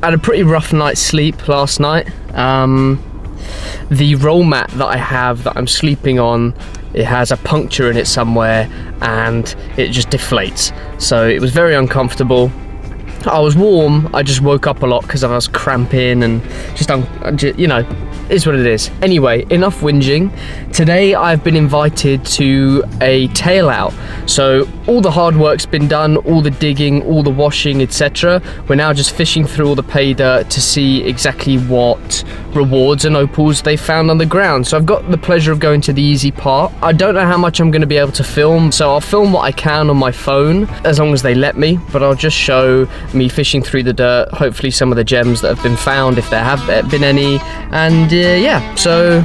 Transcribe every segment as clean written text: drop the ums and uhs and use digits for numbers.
I had a pretty rough night's sleep last night. The roll mat that I have that I'm sleeping on, it has a puncture in it somewhere and it just deflates. So it was very uncomfortable. I was warm, I just woke up a lot because I was cramping and just, you know, is what it is. Anyway, enough whinging. Today I've been invited to a tail out. So all the hard work's been done, all the digging, all the washing, etc. We're now just fishing through all the pay dirt to see exactly what rewards and opals they found on the ground. So I've got the pleasure of going to the easy part. I don't know how much I'm going to be able to film, so I'll film what I can on my phone as long as they let me, but I'll just show me fishing through the dirt, hopefully some of the gems that have been found if there have been any, and yeah, so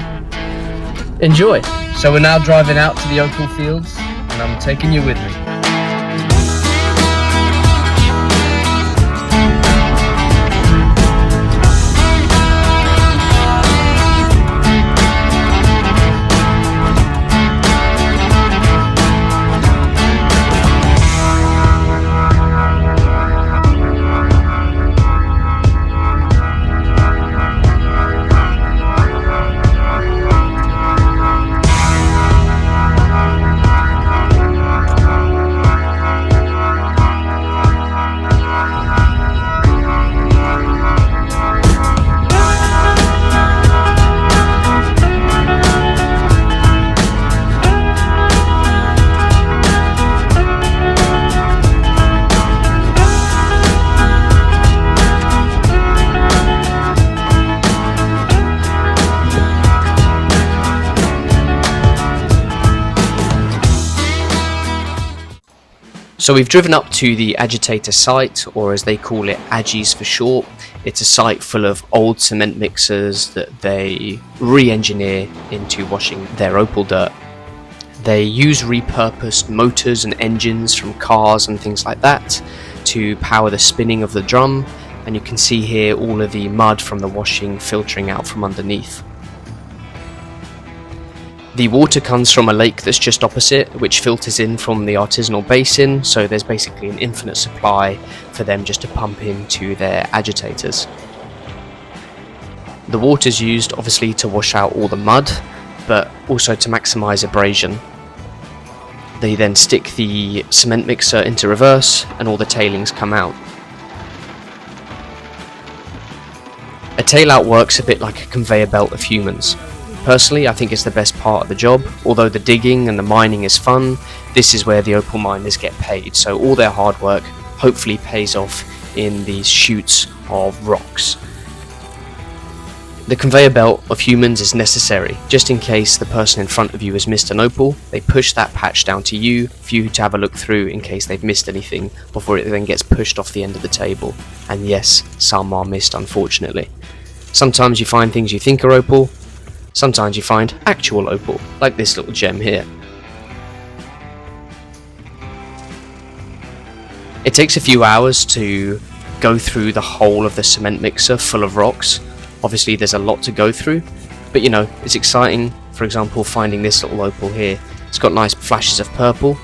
enjoy. So we're now driving out to the opal fields and I'm taking you with me. So we've driven up to the agitator site, or as they call it, Aggies for short. It's a site full of old cement mixers that they re-engineer into washing their opal dirt. They use repurposed motors and engines from cars and things like that to power the spinning of the drum, and you can see here all of the mud from the washing filtering out from underneath. The water comes from a lake that's just opposite, which filters in from the artisanal basin, so there's basically an infinite supply for them just to pump into their agitators. The water's used obviously to wash out all the mud, but also to maximise abrasion. They then stick the cement mixer into reverse and all the tailings come out. A tail out works a bit like a conveyor belt of humans. Personally, I think it's the best part of the job. Although the digging and the mining is fun, this is where the opal miners get paid, so all their hard work hopefully pays off in these chutes of rocks. The conveyor belt of humans is necessary, just in case the person in front of you has missed an opal. They push that patch down to you for you to have a look through in case they've missed anything before it then gets pushed off the end of the table. And yes, some are missed, unfortunately. Sometimes you find things you think are opal, sometimes you find actual opal, like this little gem here. It takes a few hours to go through the whole of the cement mixer full of rocks. Obviously there's a lot to go through, but you know, it's exciting. For example, finding this little opal here. It's got nice flashes of purple.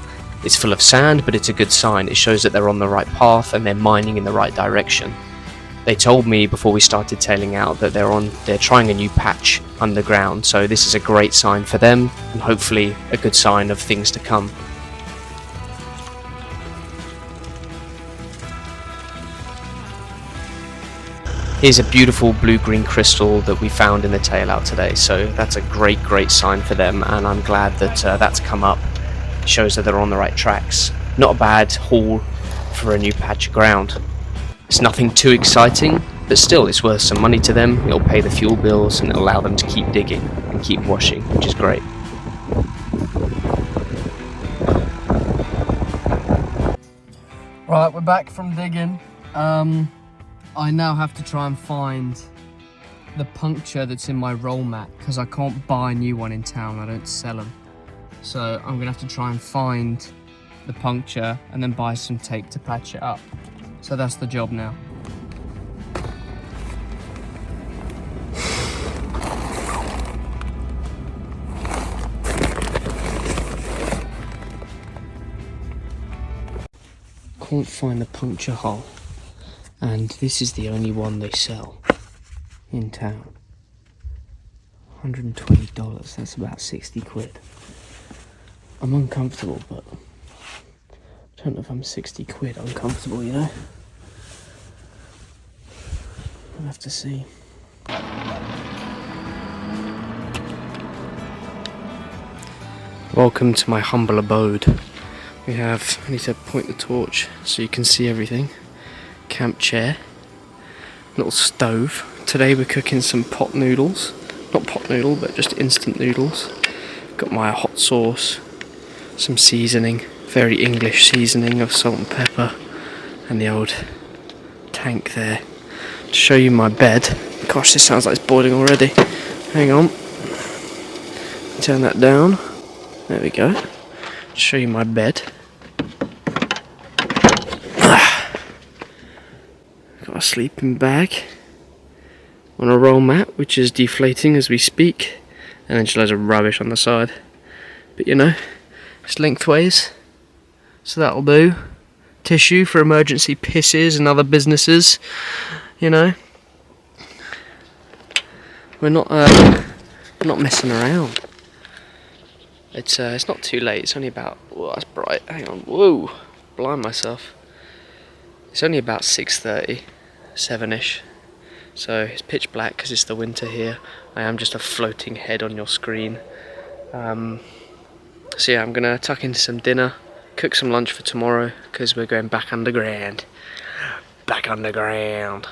It's full of sand, but it's a good sign. It shows that they're on the right path and they're mining in the right direction. They told me before we started tailing out that they're trying a new patch underground, so this is a great sign for them and hopefully a good sign of things to come. Here's a beautiful blue-green crystal that we found in the tail out today, so that's a great sign for them, and I'm glad that that's come up. It shows that they're on the right tracks. Not a bad haul for a new patch of ground. It's nothing too exciting, but still it's worth some money to them. It'll pay the fuel bills and it'll allow them to keep digging and keep washing, which is great. Right, we're back from digging. I now have to try and find the puncture that's in my roll mat because I can't buy a new one in town, I don't sell them. So I'm gonna have to try and find the puncture and then buy some tape to patch it up. So that's the job now. Can't find the puncture hole. And this is the only one they sell in town. $120, that's about 60 quid. I'm uncomfortable, but I don't know if I'm 60 quid uncomfortable, you know? We'll have to see. Welcome to my humble abode. I need to point the torch so you can see everything. Camp chair, little stove. Today we're cooking some pot noodles. Not pot noodle, but just instant noodles. Got my hot sauce, some seasoning, very English seasoning of salt and pepper, and the old tank there. To show you my bed. Gosh, this sounds like it's boiling already. Hang on. Turn that down. There we go. To show you my bed. Got a sleeping bag on a roll mat, which is deflating as we speak, and then just loads of rubbish on the side. But you know, it's lengthways, so that'll do. Tissue for emergency pisses and other businesses. You know, we're not messing around. It's not too late. It's only about, whoa, that's bright. Hang on, whoa, blind myself. It's only about 6:30, 7ish. So it's pitch black because it's the winter here. I am just a floating head on your screen. So yeah, I'm gonna tuck into some dinner, cook some lunch for tomorrow because we're going back underground. Back underground.